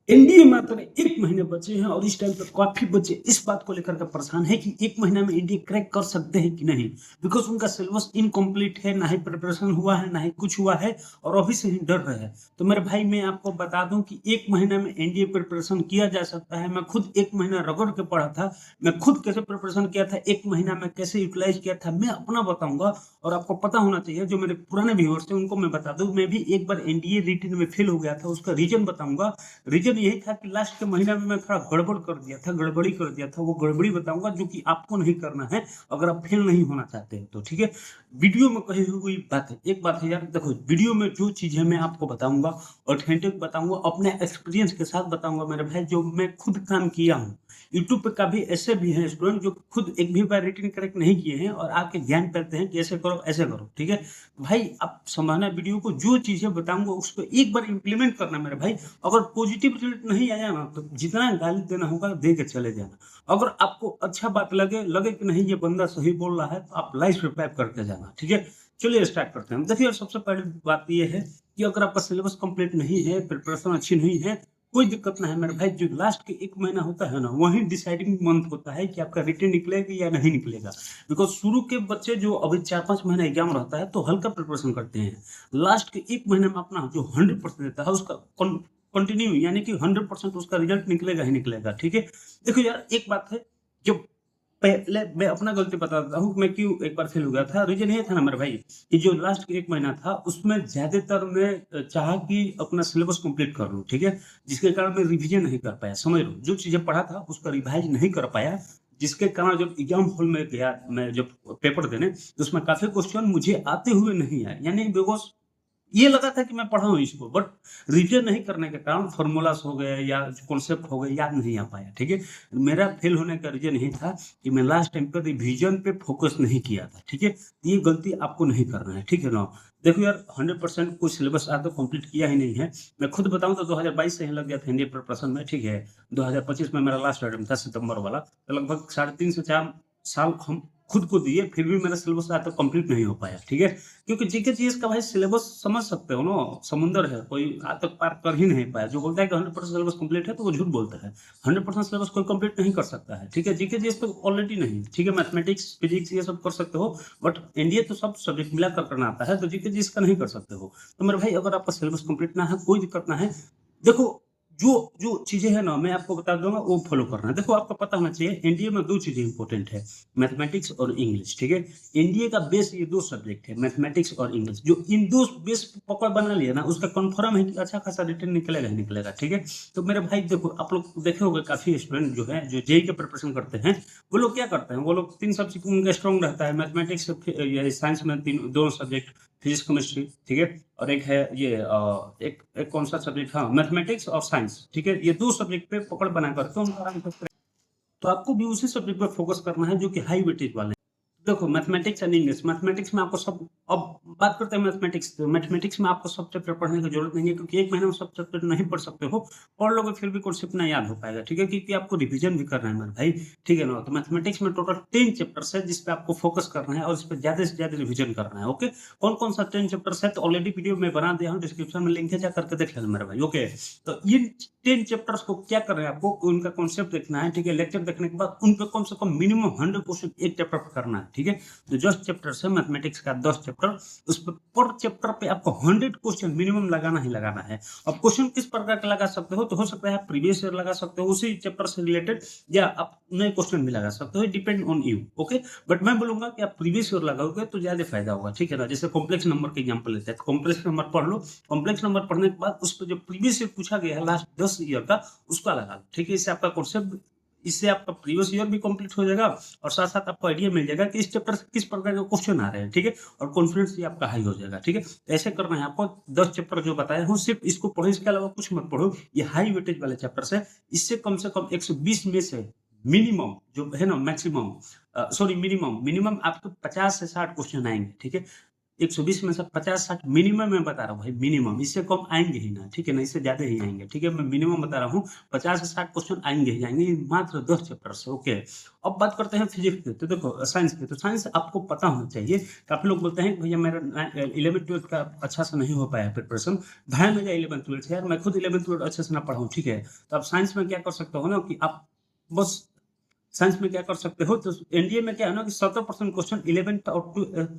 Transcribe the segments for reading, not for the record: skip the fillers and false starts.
NDA मात्र 1 महीने बचे हैं और इस टाइम पे काफ़ी बच्चे इस बात को लेकर के परेशान हैं कि 1 महीना में एनडीए क्रैक कर सकते हैं कि नहीं? बिकॉज़ उनका सिलेबस इनकम्प्लीट है, ना ही प्रिपरेशन हुआ है, ना ही कुछ हुआ है और अभी से ही डर रहे हैं। तो मेरे भाई मैं आपको बता दूँ कि 1 महीना में एनडीए प्रिपरेशन किया जा सकता है। मैं खुद 1 महीना रगड़ के पढ़ा था। मैं खुद कैसे प्रिपरेशन किया था, 1 महीना में कैसे यूटिलाइज़ किया था, मैं अपना बताऊँगा और आपको पता होना चाहिए जो मेरे पुराने व्यूअर्स थे उनको मैं बता दूँ, मैं भी एक बार एनडीए रिटेन में फेल हो गया था, उसका रीज़न बताऊँगा। रीजन यही था कि लास्ट के महीना में मैं थोड़ा गड़बड़ कर दिया था, गड़बड़ी कर दिया था। वो गड़बड़ी बताऊँगा जो कि आपको नहीं करना है, अगर आप फेल नहीं होना चाहते हैं तो, ठीक है? वीडियो में कही हुई बात है। एक बात है यार देखो, वीडियो में जो चीज़ें मैं आपको बताऊँगा, ऑथेंटिक बताऊँगा, अपने एक्सपीरियंस के साथ बताऊँगा मेरे भाई, जो मैं खुद काम किया हूँ। यूट्यूब पे काफ़ी ऐसे भी हैं स्टूडेंट जो खुद एक भी बार रिटन क्रैक नहीं किए हैं और आके ज्ञान करते हैं कि ऐसे करो, ऐसे करो, ठीक है? भाई आप समझना वीडियो को, जो चीज़ें बताऊँगा उसको एक बार इम्प्लीमेंट करना मेरे भाई। अगर पॉजिटिव रिजल्ट नहीं आया ना तो जितना गाली देना होगा दे के चले जाना। अगर आपको अच्छा बात लगे लगे कि नहीं ये बंदा सही बोल रहा है तो आप लाइक सब्सक्राइब करके जाना, ठीक है? चलिए स्टार्ट करते हैं। देखिए सबसे पहली बात ये है कि अगर आपका सिलेबस कंप्लीट नहीं है, प्रिपरेशन अच्छी नहीं है, कोई दिक्कत ना है मेरे भाई। जो लास्ट के 1 महीना होता है ना, वही डिसाइडिंग मंथ होता है कि आपका रिटन निकलेगा या नहीं निकलेगा। बिकॉज़ शुरू के बच्चे जो अभी 4-5 महीना एग्जाम रहता है तो हल्का प्रिपरेशन करते हैं। लास्ट के 1 महीने में अपना जो 100% देता है उसका कंटिन्यू, यानी कि 100% उसका रिजल्ट निकलेगा ही निकलेगा, ठीक है? देखो यार एक बात है, जब पहले मैं अपना गलती बताता हूँ कि मैं क्यों एक बार फेल हो गया था। रीज़न ये था ना मेरे भाई कि जो लास्ट के 1 महीना था उसमें ज़्यादातर मैं चाहा कि अपना सिलेबस कंप्लीट कर लूँ, ठीक है? जिसके कारण मैं रिवीजन नहीं कर पाया, समझ लो। जो चीज़ें पढ़ा था उसका रिवाइज़ नहीं कर पाया, जिसके कारण जब एग्ज़ाम हॉल में गया, मैं जब पेपर देने, तो उसमें काफ़ी क्वेश्चन मुझे आते हुए नहीं आए। यानी बिकॉज़ ये लगा था कि मैं पढ़ा हूँ इसको, बट रिविज़न नहीं करने के कारण फ़ॉर्मूलाज़ हो गए या कॉन्सेप्ट हो गए, याद नहीं आ पाया, ठीक है? मेरा फेल होने का रीज़न यही था कि मैं लास्ट टाइम पे रिविज़न पे फ़ोकस नहीं किया था, ठीक है? ये गलती आपको नहीं करना है, ठीक है ना? देखो यार 100% कोई सिलेबस आज तक कंप्लीट किया ही नहीं है। मैं खुद बताऊँ तो 2022 से ही लग गया था एनडीए प्रिपरेशन में, ठीक है? 2025 में मेरा लास्ट अटेम्प्ट था सितंबर वाला, तो लगभग साढ़े 3 से 4 साल हम खुद को दिए, फिर भी मेरा सिलेबस आज तक कंप्लीट नहीं हो पाया, ठीक है? क्योंकि जीके जीएस का भाई सिलेबस समझ सकते हो ना, समुंदर है, कोई आज तक पार कर ही नहीं पाया। जो बोलता है कि 100% सिलेबस कंप्लीट है तो वो झूठ बोलता है। 100% सिलेबस कोई कंप्लीट नहीं कर सकता है, ठीक है? जीके जीएस तो ऑलरेडी नहीं, ठीक है? मैथमेटिक्स, फिजिक्स ये सब कर सकते हो, बट एनडीए तो सब सब्जेक्ट मिलाकर करना आता है, तो जीके जीएस का नहीं कर सकते हो। तो मेरे भाई अगर आपका सिलेबस कंप्लीट ना है, कोई दिक्कत ना है। देखो जो जो चीज़ें हैं ना मैं आपको बता दूँगा वो फ़ॉलो करना है। देखो आपको पता होना चाहिए एनडीए में 2 चीज़ें इम्पोर्टेंट है, मैथमेटिक्स और इंग्लिश, ठीक है? एनडीए का बेस ये 2 सब्जेक्ट है, मैथमेटिक्स और इंग्लिश। जो इन 2 बेस पकड़ बना लिया ना, उसका कन्फर्म है कि अच्छा खासा रिटर्न निकलेगा ही निकलेगा, ठीक है? तो मेरे भाई देखो, आप लोग देखे होंगे काफ़ी स्टूडेंट जो हैं, जो जेईई की प्रिपरेशन करते हैं, वो लोग क्या करते हैं, वो लोग 3 सब्जेक्ट उनका स्ट्रॉन्ग रहता है, मैथमेटिक्स ये साइंस में 3 दोनों सब्जेक्ट, फिजिक्स, केमिस्ट्री, ठीक है? और एक है ये एक एक कौन-सा सब्जेक्ट, हाँ, मैथमेटिक्स और साइंस, ठीक है? ये 2 सब्जेक्ट पे पकड़ बना करके उनका आराम से, तो आपको भी उसी सब्जेक्ट पे फोकस करना है जो कि हाई वेटेज वाले हैं। देखो मैथमेटिक्स एंड इंग्लिश, मैथमेटिक्स में आपको सब, अब बात करते हैं मैथमेटिक्स, तो मैथमेटिक्स में आपको सब चैप्टर पढ़ने की जरूरत नहीं है, क्योंकि 1 महीने में सब चैप्टर नहीं पढ़ सकते हो। पढ़ लोगे फिर भी कॉन्सेप्ट ना याद हो पाएगा, ठीक है? क्योंकि आपको रिवीजन भी करना है मेरे भाई, ठीक है ना? तो मैथमेटिक्स में टोटल 10 चैप्टर्स है जिस पे आपको फोकस करना है और इस पे ज़्यादा से ज़्यादा रिवीजन करना है, ओके? कौन-कौन सा 10 चैप्टर्स है तो ऑलरेडी वीडियो मैं बना दिया हूँ, डिस्क्रिप्शन में लिंक है, जा करके देख लेना मेरे भाई, ओके? तो इन 10 चैप्टर्स को क्या करना है आपको, उनका कॉन्सेप्ट देखना है, ठीक है? लेक्चर देखने के बाद उन पे कम से कम मिनिमम 100 क्वेश्चन एक चैप्टर पे करना है, ठीक है? तो 10 चैप्टर्स है मैथमेटिक्स का, 10 चैप्टर, उस पे पर चैप्टर पे आपको 100 क्वेश्चन मिनिमम लगाना ही लगाना है। अब क्वेश्चन किस प्रकार का लगा सकते हो, तो हो सकता है आप प्रीवियस ईयर लगा सकते हो उसी चैप्टर से रिलेटेड, या आप नए क्वेश्चन भी लगा सकते हो, depend on you, okay? But मैं बोलूंगा कि आप प्रीवियस ईयर लगाओगे तो ज्यादा फायदा होगा, ठीक है ना? जैसे कॉम्प्लेक्स नंबर के एग्जांपल लेते हैं, कॉम्प्लेक्स नंबर पढ़ लो, कॉम्प्लेक्स नंबर पढ़ने के बाद उस पर जो प्रीवियस ईयर पूछा गया है लास्ट 10 ईयर का, उसका लगा लो, ठीक है? इससे आपका कॉन्सेप्ट, इससे आपका प्रीवियस ईयर भी कंप्लीट हो जाएगा और साथ-साथ आपको आइडिया मिल जाएगा कि इस चैप्टर से किस प्रकार के क्वेश्चन आ रहे हैं, ठीक है? और कॉन्फिडेंस भी आपका हाई हो जाएगा, ठीक है? तो ऐसे करना है आपको, 10 चैप्टर जो बताया हूँ सिर्फ इसको पढ़ो, इसके अलावा कुछ मत पढ़ो। ये हाई वेटेज वाले चैप्टर्स है, इससे कम से कम 120 में से मिनिमम जो है ना, मैक्सिमम, सॉरी, मिनिमम आपको 50 से 60 क्वेश्चन आएँगे, ठीक है? 120 में से 50-60 मिनिमम मैं बता रहा हूँ भाई, मिनिमम, इससे कम आएंगे ही ना, ठीक है ना, इससे ज्यादा ही आएंगे, ठीक है, मैं मिनिमम बता रहा हूँ, 50 से 60 क्वेश्चन आएंगे ही आएंगे, मात्र 10 चैप्टर से। ओके, अब बात करते हैं फिजिक्स की। तो देखो साइंस की, तो साइंस आपको पता होना चाहिए। काफी लोग बोलते हैं कि भैया मेरा 11th-12th का अच्छा से नहीं हो पाया प्रिपरेशन, भाई मेरा 11th-12th यार, मैं खुद 11th-12th अच्छे से ना पढ़ा हूँ, ठीक है, तो आप साइंस में क्या कर सकते हो ना कि आप बस साइंस में क्या कर सकते हो, तो एनडीए में क्या है ना कि 70% क्वेश्चन 11th और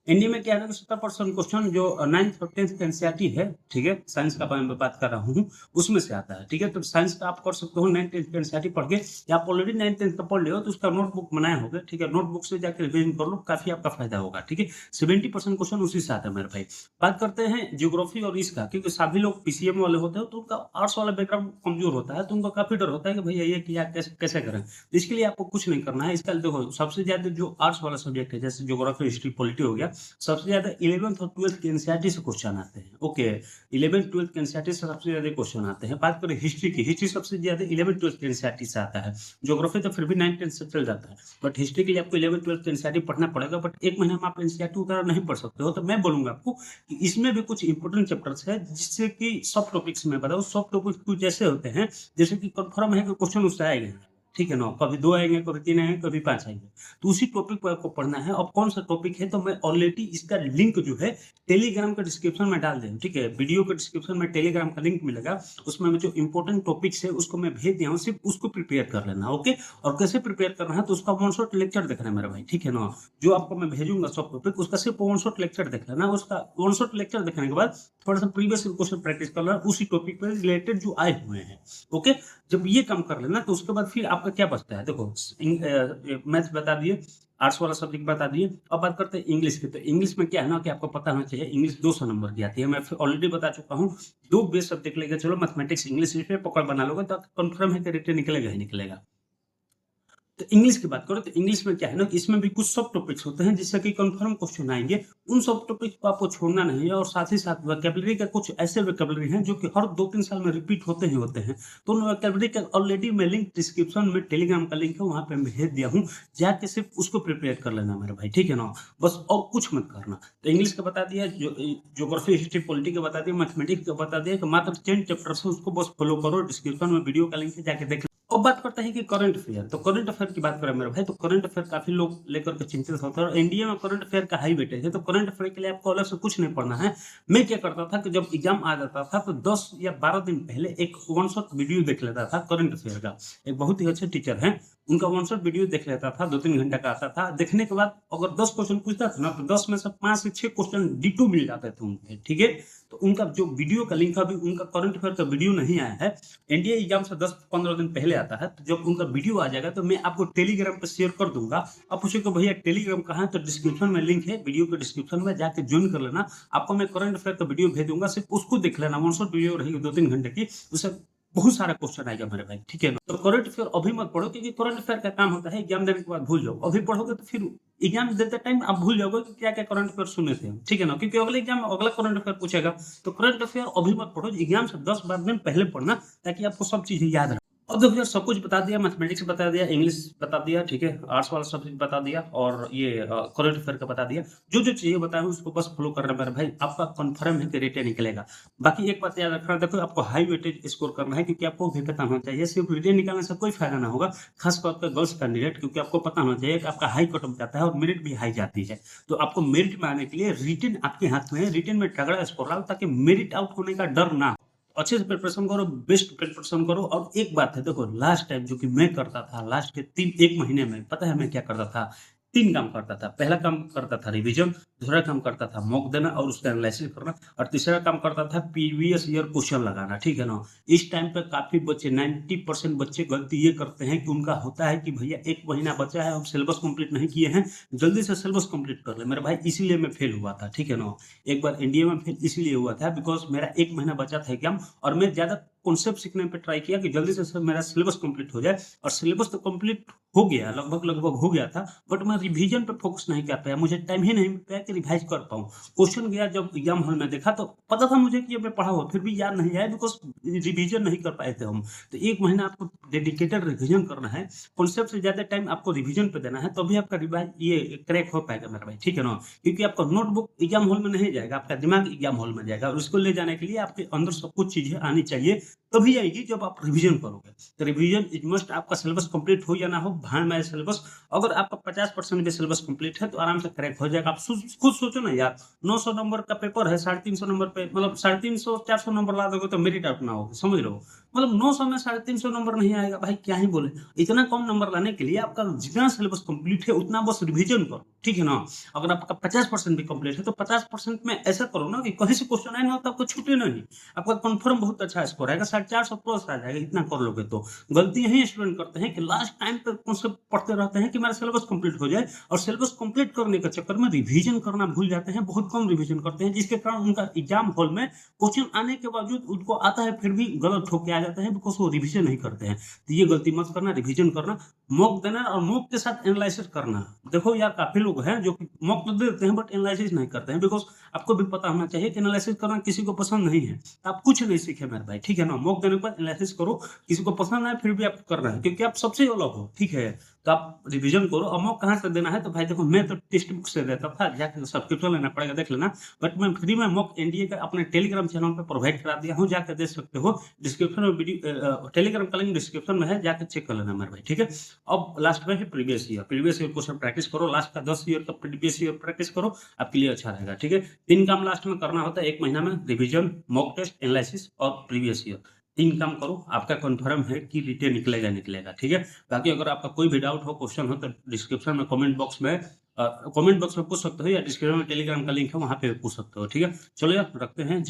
एनडीए में क्या है ना कि 70% क्वेश्चन जो 9th और 10th का एनसीईआरटी है, ठीक है, साइंस का मैं बात कर रहा हूँ, उसमें से आता है, ठीक है, तो साइंस का आप कर सकते हो 9th 10th का एनसीईआरटी पढ़ के, या आप ऑलरेडी 9th 10th का पढ़ ले हो तो उसका नोटबुक बनाए होगे, ठीक है, नोटबुक से जाकर रिवीजन कर लो, काफी आपका फायदा होगा, ठीक है, 70% क्वेश्चन उसी से आता है मेरे भाई। बात करते हैं ज्योग्राफी और इसका, क्योंकि सभी लोग पीसीएम वाले होते हैं तो उनका आर्ट्स वाला बैकग्राउंड कमजोर होता है, तो उनका काफी डर होता है कि भैया ये किया कैसे कैसे करें, तो इसके लिए आपको कुछ नहीं करना है। इसका देखो सबसे ज्यादा जो आर्ट्स वाला सब्जेक्ट है, जैसे ज्योग्राफी, हिस्ट्री, पॉलिटी हो गया, सबसे ज्यादा 11th और 12th के एनसीईआरटी से क्वेश्चन आते हैं। ओके, 11th 12th के एनसीईआरटी से सबसे ज्यादा क्वेश्चन आते हैं। बात करें हिस्ट्री की, हिस्ट्री सबसे ज्यादा 11th 12th के एनसीईआरटी से आता है। ज्योग्राफी तो फिर भी 9th 10th से चल जाता है, बट हिस्ट्री के लिए आपको 11th 12th के एनसीईआरटी पढ़ना पड़ेगा, बट एक महीना में आप एनसीईआरटी उतारा नहीं पढ़ सकते हो, तो मैं बोलूंगा आपको कि इसमें भी कुछ इंपॉर्टेंट चैप्टर्स है, जिससे कि सब टॉपिक्स में बताओ, सब टॉपिक्स कुछ ऐसे होते हैं जैसे कि कंफर्म है कि क्वेश्चन उससे आएगा, ठीक है ना, कभी 2 आएंगे, कभी 3 आएंगे, कभी 5 आएंगे, तो उसी टॉपिक पर आपको पढ़ना है। अब कौन सा टॉपिक है, तो मैं ऑलरेडी इसका लिंक जो है टेलीग्राम का डिस्क्रिप्शन में डाल दें, ठीक है, वीडियो के डिस्क्रिप्शन में टेलीग्राम का लिंक मिलेगा, उसमें जो इंपॉर्टेंट टॉपिक्स है उसको मैं भेज दिया हूँ, सिर्फ उसको प्रिपेयर कर लेना। ओके, और कैसे प्रिपेयर करना है, तो उसका वन शॉट लेक्चर देखना है मेरा भाई, ठीक है ना, जो आपको मैं भेजूंगा सब टॉपिक, उसका सिर्फ वन शॉट लेक्चर देख लेना, उसका वन शॉट लेक्चर देखने के बाद थोड़ा सा प्रीवियस क्वेश्चन प्रैक्टिस कर लेना उसी टॉपिक पर रिलेटेड जो आए हुए हैं। ओके, जब ये काम कर लेना तो उसके बाद फिर आपका क्या बचता है, देखो मैथ्स बता दिए, आर्ट्स वाला सब्जेक्ट बता दिए, अब बात करते हैं इंग्लिश की। तो इंग्लिश में क्या है ना कि आपको पता होना चाहिए, इंग्लिश 200 नंबर की आती है, मैं ऑलरेडी बता चुका हूँ, 2 बेस सब्जेक्ट लेकर चलो, मैथमेटिक्स इंग्लिश, इसमें पकड़ बना लोगे तो कंफर्म है कि रिटर्न निकलेगा ही निकलेगा। तो इंग्लिश की बात करो तो इंग्लिश में क्या है ना कि इसमें भी कुछ सब टॉपिक्स होते हैं जिससे कि कंफर्म क्वेश्चन आएंगे, उन सब टॉपिक्स को आपको छोड़ना नहीं है, और साथ ही साथ वोकैबुलरी का कुछ ऐसे वोकैबुलरी हैं जो कि हर 2-3 साल में रिपीट होते ही होते हैं, तो उन वोकैबुलरी का ऑलरेडी मैं लिंक डिस्क्रिप्शन में टेलीग्राम का लिंक है वहां पे भेज दिया हूँ, जाके सिर्फ उसको प्रिपेयर कर लेना मेरे भाई, ठीक है ना, बस और कुछ मत करना। तो इंग्लिश का बता दिया, ज्योग्राफी, हिस्ट्री, पॉलिटी का बता दिया, मैथमेटिक्स का बता दिया कि मात्र 10 चैप्टर से, उसको बस फॉलो करो, डिस्क्रिप्शन में वीडियो का लिंक है, जाके देख। अब बात करते हैं कि करंट अफेयर, तो करंट अफेयर की बात करें मेरे भाई, तो करंट अफेयर काफी लोग लेकर के चिंतित होते हैं, और इंडिया में करंट अफेयर का हाई वेटेज है, तो करंट अफेयर के लिए आपको अलग से कुछ नहीं पढ़ना है। मैं क्या करता था कि जब एग्जाम आ जाता था तो 10 या 12 दिन पहले एक वन शॉट वीडियो देख लेता था करंट अफेयर का, एक बहुत ही अच्छे टीचर हैं, उनका वन शॉट वीडियो देख लेता था, 2-3 घंटे का आता था, देखने के बाद अगर 10 क्वेश्चन पूछता था ना तो 10 में से 5 से 6 क्वेश्चन डिटो मिल जाते थे उनके, ठीक है, तो उनका जो वीडियो का लिंक, अभी उनका करंट अफेयर का वीडियो नहीं आया है, एनडीए एग्जाम से 10-15 दिन पहले आता है, तो जब उनका वीडियो आ जाएगा तो मैं आपको टेलीग्राम पर शेयर कर दूंगा। आप पूछेगा भैया टेलीग्राम कहाँ है, तो डिस्क्रिप्शन में लिंक है, वीडियो के डिस्क्रिप्शन में जाके ज्वाइन कर लेना, आपको मैं करंट अफेयर का वीडियो भेज दूंगा, सिर्फ उसको देख लेना, वन शॉट वीडियो रहेगी 2-3 घंटे की, उससे बहुत सारा क्वेश्चन आएगा मेरे भाई, ठीक है ना, तो करंट अफेयर अभी मत पढ़ो, क्योंकि करंट अफेयर का काम होता है एग्जाम देने के बाद भूल जाओ, अभी पढ़ोगे तो फिर एग्जाम देते टाइम आप भूल जाओगे कि क्या क्या करंट अफेयर सुने थे, ठीक है ना, क्योंकि अगले एग्जाम में अगला करंट अफेयर पूछेगा, तो करंट अफेयर अभी मत पढ़ो, एग्जाम से 10-12 दिन पहले पढ़ना, ताकि आपको सब चीजें याद रहे। अब देखो यार, सब कुछ बता दिया, मैथमेटिक्स बता दिया, इंग्लिश बता दिया, ठीक है, आर्ट्स वाला सब्जेक्ट बता दिया, और ये करंट अफेयर का बता दिया, जो जो चीजें बताया उसको बस फॉलो करना मेरे भाई, आपका कंफर्म है कि रिटेन निकलेगा। बाकी एक बात याद रखना, देखो आपको हाई वेटेज स्कोर करना है, क्योंकि आपको भी पता होना चाहिए, सिर्फ रिटेन निकालने से कोई फायदा ना होगा, खासतौर पर गर्ल्स कैंडिडेट, क्योंकि आपको पता होना चाहिए कि आपका हाई कट ऑफ जाता है और मेरिट भी हाई जाती है, तो आपको मेरिट में आने के लिए रिटेन आपके हाथ में है, रिटेन में तगड़ा स्कोर लाओ, ताकि मेरिट आउट होने का डर ना हो। अच्छे से प्रिपरेशन करो, बेस्ट प्रिपरेशन करो। और एक बात है, देखो लास्ट टाइम जो कि मैं करता था, लास्ट के 1 महीने में, पता है मैं क्या करता था, 3 काम करता था। पहला काम करता था रिवीजन, दूसरा काम करता था मॉक देना और उसका एनालिसिस करना, और तीसरा काम करता था प्रीवियस ईयर क्वेश्चन लगाना, ठीक है ना। इस टाइम पे काफी बच्चे, 90% बच्चे गलती ये करते हैं कि उनका होता है कि भैया 1 महीना बचा है, हम सिलेबस कंप्लीट नहीं किए हैं, जल्दी से सिलेबस कंप्लीट कर ले मेरे भाई, इसीलिए मैं फेल हुआ था, ठीक है ना। एक बार इंडिया में फेल इसलिए हुआ था बिकॉज मेरा 1 महीना बचा था एग्जाम, और मैं ज्यादा कॉन्सेप्ट सीखने पे ट्राई किया कि जल्दी से मेरा सिलेबस कंप्लीट हो जाए, और सिलेबस तो कंप्लीट हो गया, लगभग लगभग हो गया था, बट मैं रिवीजन पे फोकस नहीं कर पाया, मुझे टाइम ही नहीं मिल पाया कि रिवाइज कर पाऊँ। क्वेश्चन गया जब एग्जाम हॉल में देखा तो पता था मुझे कि ये मैं पढ़ा हुआ, फिर भी याद नहीं आया बिकॉज़ रिवीजन नहीं कर पाए थे हम। तो 1 महीना आपको डेडिकेटेड रिवीजन करना है, कॉन्सेप्ट से ज़्यादा टाइम आपको रिवीजन पे देना है, तभी आपका रिवाइज ये क्रैक हो पाएगा मेरा भाई, ठीक है ना? क्योंकि आपका नोटबुक एग्जाम हॉल में नहीं जाएगा, आपका दिमाग एग्जाम हॉल में जाएगा और उसको ले जाने के लिए आपके अंदर सब कुछ चीज़ें आनी चाहिए, तभी आएगी जब आप रिवीजन करोगे। तो रिवीजन इज़ मस्ट, आपका सिलेबस कंप्लीट हो या ना हो, भाड़ में सिलेबस, अगर आपका 50% भी सिलेबस कंप्लीट है तो आराम से क्रैक हो जाएगा। आप खुद सोचो ना यार, 900 नंबर का पेपर है, 350 नंबर पे, मतलब 350 400 नंबर ला दोगे तो मेरिट अपना होगा, समझ रहे हो? मतलब 900 में 350 नंबर नहीं आएगा भाई, क्या ही बोले। इतना कम नंबर लाने के लिए आपका जितना सिलेबस कंप्लीट है उतना बस रिवीजन करो, ठीक है ना? अगर आपका 50% भी कंप्लीट है तो 50% में ऐसा करो ना कि कहीं से क्वेश्चन आए ना तो आपको छूटे नहीं। आपका कन्फर्म बहुत अच्छा स्कोर आएगा, 450 प्लस आ जाएगा, इतना कर लोगे तो। गलती यही स्टूडेंट करते हैं कि लास्ट टाइम पे कॉन्सेप्ट पढ़ते रहते हैं कि मेरा सिलेबस कंप्लीट हो जाए, और सिलेबस कंप्लीट करने के चक्कर में रिवीजन करना भूल जाते हैं, बहुत कम रिवीजन करते हैं, जिसके कारण उनका एग्जाम हॉल में क्वेश्चन आने के बावजूद उनको आता है फिर भी गलत ठोक के आ जाते हैं, बिकॉज़ वो रिवीजन नहीं करते हैं। तो ये गलती मत करना, रिवीजन करना, मॉक देना और मॉक के साथ एनालिसिस करना। देखो यार, काफ़ी लोग हैं जो कि मॉक तो दे देते हैं बट एनालिसिस नहीं करते हैं, बिकॉज़ आपको भी पता होना चाहिए कि एनालिसिस करना किसी को पसंद नहीं है। तो आप कुछ नहीं सीखे मेरे भाई, ठीक है ना? मॉक देने के बाद एनालिसिस करो, किसी को पसंद आए फिर भी आपको करना है, क्योंकि आप सबसे अलग हो, ठीक है? तो आप रिवीजन करो। और मॉक कहाँ से देना है तो भाई देखो, मैं तो टेक्स्ट बुक से देता था, जाके सब्सक्रिप्शन लेना पड़ेगा, देख लेना। बट मैं फ्री में मॉक एनडीए का अपने टेलीग्राम चैनल पे प्रोवाइड करा दिया हूँ, जाकर देख सकते हो। डिस्क्रिप्शन में वीडियो, टेलीग्राम का लिंक डिस्क्रिप्शन में है, जाकर चेक कर लेना मेरे भाई, ठीक है? अब लास्ट में है प्रीवियस ईयर क्वेश्चन प्रैक्टिस करो, लास्ट का 10 ईयर का प्रीवियस ईयर प्रैक्टिस करो, आपके लिए अच्छा रहेगा, ठीक है? 3 काम लास्ट में करना होता है 1 महीना में, रिवीजन, मॉक टेस्ट, एनालिसिस और प्रीवियस ईयर। 3 काम करो, आपका कन्फर्म है कि रिटेन निकलेगा, ठीक है? बाकी अगर आपका कोई भी डाउट हो, क्वेश्चन हो, तो डिस्क्रिप्शन में कमेंट बॉक्स में पूछ सकते हो, या डिस्क्रिप्शन में टेलीग्राम का लिंक है, वहाँ पे पूछ सकते हो, ठीक है? चलो यार, रखते हैं। जय